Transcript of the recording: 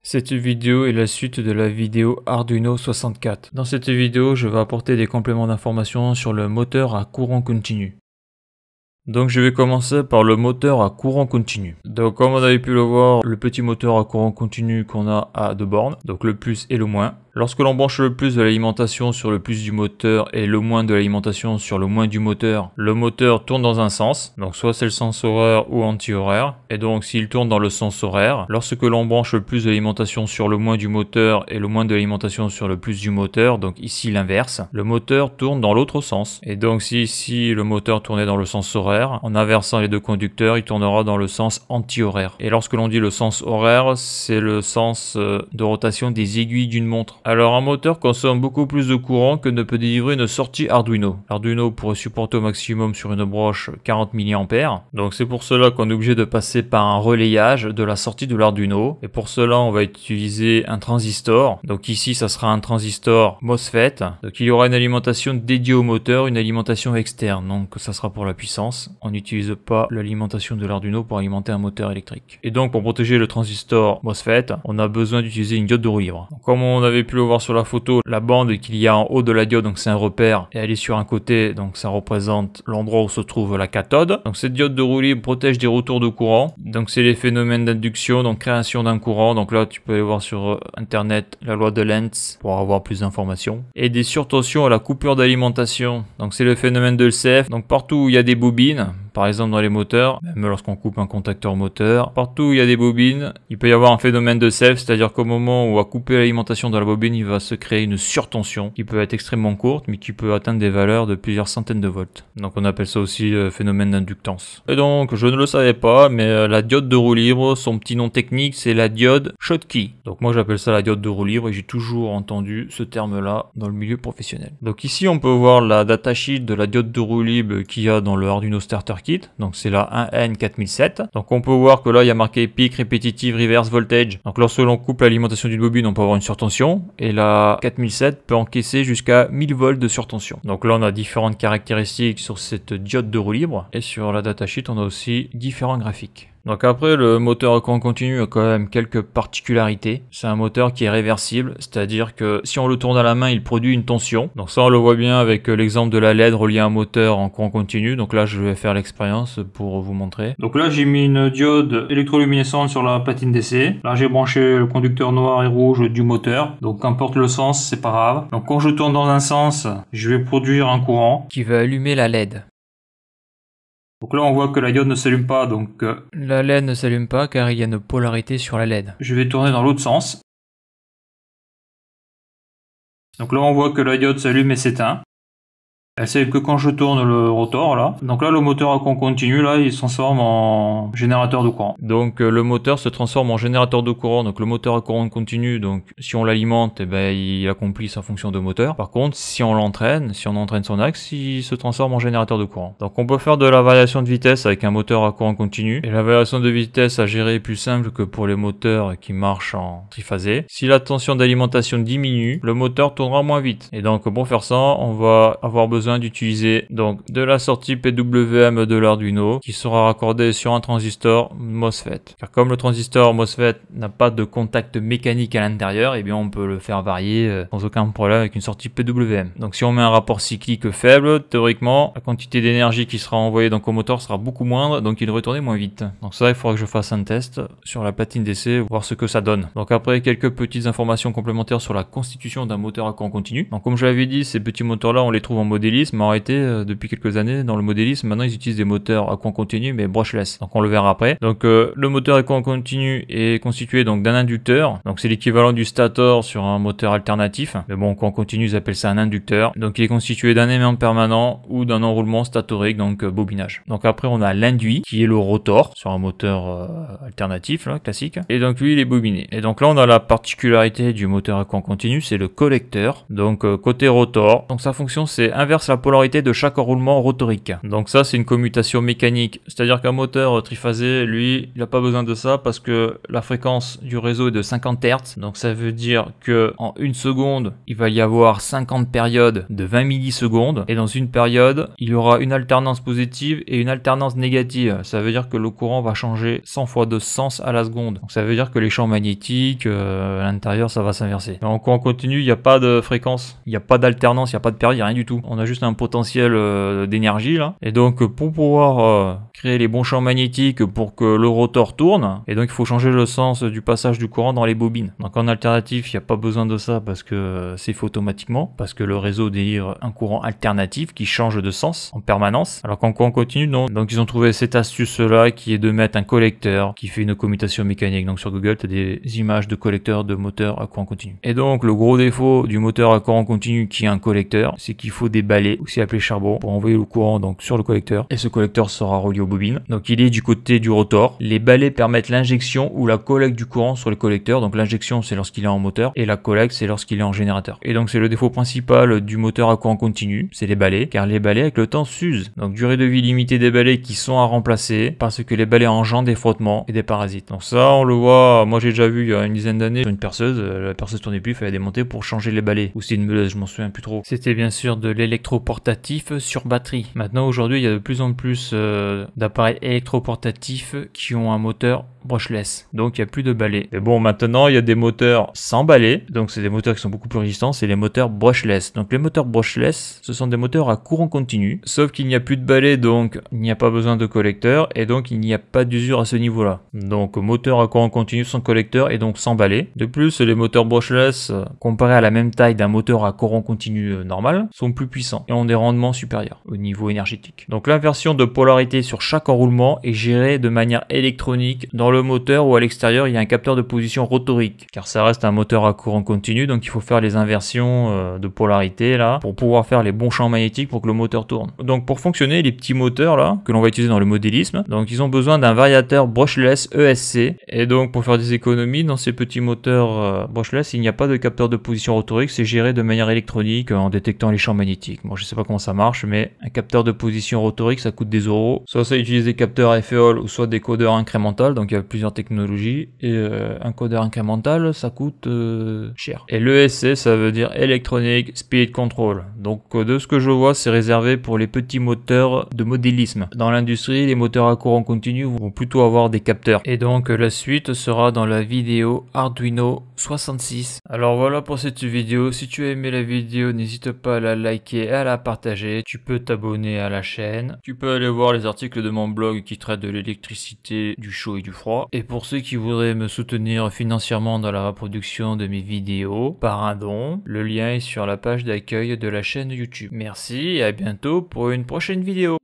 Cette vidéo est la suite de la vidéo Arduino 64. Dans cette vidéo, je vais apporter des compléments d'information sur le moteur à courant continu. Donc je vais commencer par le moteur à courant continu. Donc comme on avait pu le voir, le petit moteur à courant continu qu'on a à deux bornes, donc le plus et le moins. Lorsque l'on branche le plus de l'alimentation sur le plus du moteur et le moins de l'alimentation sur le moins du moteur, le moteur tourne dans un sens, donc soit c'est le sens horaire ou anti-horaire, et donc s'il tourne dans le sens horaire, lorsque l'on branche le plus de l'alimentation sur le moins du moteur et le moins de l'alimentation sur le plus du moteur, donc ici l'inverse, le moteur tourne dans l'autre sens. Et donc si ici le moteur tournait dans le sens horaire, en inversant les deux conducteurs, il tournera dans le sens anti-horaire. Et lorsque l'on dit le sens horaire, c'est le sens de rotation des aiguilles d'une montre. Alors un moteur consomme beaucoup plus de courant que ne peut délivrer une sortie Arduino. L'Arduino pourrait supporter au maximum sur une broche 40 mA. Donc c'est pour cela qu'on est obligé de passer par un relayage de la sortie de l'Arduino. Et pour cela on va utiliser un transistor. Donc ici ça sera un transistor MOSFET. Donc il y aura une alimentation dédiée au moteur, une alimentation externe. Donc ça sera pour la puissance. On n'utilise pas l'alimentation de l'Arduino pour alimenter un moteur électrique. Et donc pour protéger le transistor MOSFET, on a besoin d'utiliser une diode de roue libre. Donc, comme on avait pu le voir sur la photo, la bande qu'il y a en haut de la diode, donc c'est un repère, et elle est sur un côté, donc ça représente l'endroit où se trouve la cathode. Donc cette diode de roue libre protège des retours de courant. Donc c'est les phénomènes d'induction, donc création d'un courant. Donc là tu peux aller voir sur internet la loi de Lenz pour avoir plus d'informations. Et des surtensions à la coupure d'alimentation. Donc c'est le phénomène de LCF. Donc partout où il y a des bobines, par exemple dans les moteurs, même lorsqu'on coupe un contacteur moteur, partout où il y a des bobines, il peut y avoir un phénomène de self, c'est-à-dire qu'au moment où on va couper l'alimentation de la bobine, il va se créer une surtension qui peut être extrêmement courte, mais qui peut atteindre des valeurs de plusieurs centaines de volts. Donc on appelle ça aussi phénomène d'inductance. Et donc, je ne le savais pas, mais la diode de roue libre, son petit nom technique, c'est la diode Schottky. Donc moi j'appelle ça la diode de roue libre et j'ai toujours entendu ce terme-là dans le milieu professionnel. Donc ici on peut voir la datasheet de la diode de roue libre qu'il y a dans le Arduino Starter Kit, donc c'est la 1N4007. Donc on peut voir que là il y a marqué peak repetitive reverse voltage. Donc lorsque l'on coupe l'alimentation d'une bobine, on peut avoir une surtension, et la 4007 peut encaisser jusqu'à 1000 volts de surtension. Donc là on a différentes caractéristiques sur cette diode de roue libre, et sur la datasheet on a aussi différents graphiques. Donc après, le moteur à courant continu a quand même quelques particularités. C'est un moteur qui est réversible, c'est-à-dire que si on le tourne à la main, il produit une tension. Donc ça on le voit bien avec l'exemple de la LED reliée à un moteur en courant continu. Donc là je vais faire l'expérience pour vous montrer. Donc là j'ai mis une diode électroluminescente sur la platine DC. Là j'ai branché le conducteur noir et rouge du moteur. Donc qu'importe le sens, c'est pas grave. Donc quand je tourne dans un sens, je vais produire un courant qui va allumer la LED. Donc là on voit que la diode ne s'allume pas, donc la LED ne s'allume pas car il y a une polarité sur la LED. Je vais tourner dans l'autre sens. Donc là on voit que la diode s'allume et s'éteint. Elle s'allume que quand je tourne le rotor là. Donc là le moteur à courant continu là il se transforme en générateur de courant. Donc le moteur se transforme en générateur de courant. Donc le moteur à courant continu, donc si on l'alimente, eh ben, il accomplit sa fonction de moteur. Par contre si on l'entraîne, si on entraîne son axe, il se transforme en générateur de courant. Donc on peut faire de la variation de vitesse avec un moteur à courant continu. Et la variation de vitesse à gérer est plus simple que pour les moteurs qui marchent en triphasé. Si la tension d'alimentation diminue, le moteur tournera moins vite. Et donc pour faire ça, on va avoir besoin d'utiliser donc de la sortie PWM de l'Arduino qui sera raccordée sur un transistor MOSFET. Car comme le transistor MOSFET n'a pas de contact mécanique à l'intérieur, et bien on peut le faire varier sans aucun problème avec une sortie PWM. Donc si on met un rapport cyclique faible, théoriquement la quantité d'énergie qui sera envoyée donc au moteur sera beaucoup moindre, donc il devrait tourner moins vite. Donc ça il faudra que je fasse un test sur la platine DC, voir ce que ça donne. Donc après quelques petites informations complémentaires sur la constitution d'un moteur à courant continu. Donc comme je l'avais dit, ces petits moteurs là on les trouve en modélisme, mais en réalité depuis quelques années dans le modélisme maintenant ils utilisent des moteurs à courant continu mais brushless, donc on le verra après. Donc le moteur à courant continu est constitué donc d'un inducteur, donc c'est l'équivalent du stator sur un moteur alternatif, mais bon courant continu ils appellent ça un inducteur. Donc il est constitué d'un aimant permanent ou d'un enroulement statorique, donc bobinage. Donc après on a l'induit qui est le rotor sur un moteur alternatif là, classique, et donc lui il est bobiné. Et donc là on a la particularité du moteur à courant continu, c'est le collecteur, donc côté rotor. Donc sa fonction c'est inverser inverse la polarité de chaque enroulement rotorique. Donc ça, c'est une commutation mécanique. C'est-à-dire qu'un moteur triphasé, lui, il n'a pas besoin de ça parce que la fréquence du réseau est de 50 Hz. Donc ça veut dire que en une seconde, il va y avoir 50 périodes de 20 millisecondes. Et dans une période, il y aura une alternance positive et une alternance négative. Ça veut dire que le courant va changer 100 fois de sens à la seconde. Donc ça veut dire que les champs magnétiques, à l'intérieur, ça va s'inverser. En courant continu, il n'y a pas de fréquence, il n'y a pas d'alternance, il n'y a pas de période, il n'y a rien du tout. On a juste un potentiel d'énergie là. Et donc pour pouvoir créer les bons champs magnétiques pour que le rotor tourne, et donc il faut changer le sens du passage du courant dans les bobines. Donc en alternatif, il n'y a pas besoin de ça parce que c'est fait automatiquement, parce que le réseau délivre un courant alternatif qui change de sens en permanence. Alors qu'en courant continu, non. Donc ils ont trouvé cette astuce là qui est de mettre un collecteur qui fait une commutation mécanique. Donc sur Google, tu as des images de collecteurs de moteurs à courant continu. Et donc le gros défaut du moteur à courant continu qui est un collecteur, c'est qu'il faut des balais, aussi appelés charbon, pour envoyer le courant donc sur le collecteur. Et ce collecteur sera relié aux bobines. Donc il est du côté du rotor. Les balais permettent l'injection ou la collecte du courant sur le collecteur. Donc l'injection c'est lorsqu'il est en moteur et la collecte c'est lorsqu'il est en générateur. Et donc c'est le défaut principal du moteur à courant continu, c'est les balais, car les balais avec le temps s'usent. Donc durée de vie limitée des balais qui sont à remplacer parce que les balais engendrent des frottements et des parasites. Donc ça on le voit, moi j'ai déjà vu il y a une dizaine d'années sur une perceuse, la perceuse tournait plus, il fallait démonter pour changer les balais. Ou c'est une meuleuse, je m'en souviens plus trop. C'était bien sûr de l'électroportatif sur batterie. Maintenant aujourd'hui il y a de plus en plus d'appareils électroportatifs qui ont un moteur brushless, donc il n'y a plus de balais. Mais bon, maintenant il y a des moteurs sans balais, donc c'est des moteurs qui sont beaucoup plus résistants, c'est les moteurs brushless. Donc les moteurs brushless, ce sont des moteurs à courant continu, sauf qu'il n'y a plus de balais, donc il n'y a pas besoin de collecteur, et donc il n'y a pas d'usure à ce niveau-là. Donc moteur à courant continu sans collecteur et donc sans balais. De plus, les moteurs brushless, comparés à la même taille d'un moteur à courant continu normal, sont plus puissants et ont des rendements supérieurs au niveau énergétique. Donc l'inversion de polarité sur chaque enroulement est gérée de manière électronique dans le moteur ou à l'extérieur il y a un capteur de position rotorique car ça reste un moteur à courant continu, donc il faut faire les inversions de polarité là pour pouvoir faire les bons champs magnétiques pour que le moteur tourne. Donc pour fonctionner les petits moteurs là que l'on va utiliser dans le modélisme, donc ils ont besoin d'un variateur brushless ESC, et donc pour faire des économies dans ces petits moteurs brushless il n'y a pas de capteur de position rotorique, c'est géré de manière électronique en détectant les champs magnétiques. Bon, je sais pas comment ça marche, mais un capteur de position rotorique ça coûte des euros, soit ça utilise des capteurs FEOL ou soit des codeurs incrémentales, donc il y a plusieurs technologies, et un codeur incrémental ça coûte cher. Et l'ESC ça veut dire Electronic Speed Control, donc de ce que je vois c'est réservé pour les petits moteurs de modélisme. Dans l'industrie les moteurs à courant continu vont plutôt avoir des capteurs, et donc la suite sera dans la vidéo Arduino 66. Alors voilà pour cette vidéo, si tu as aimé la vidéo n'hésite pas à la liker et à la partager, tu peux t'abonner à la chaîne, tu peux aller voir les articles de mon blog qui traitent de l'électricité, du chaud et du froid. Et pour ceux qui voudraient me soutenir financièrement dans la reproduction de mes vidéos par un don, le lien est sur la page d'accueil de la chaîne YouTube. Merci et à bientôt pour une prochaine vidéo.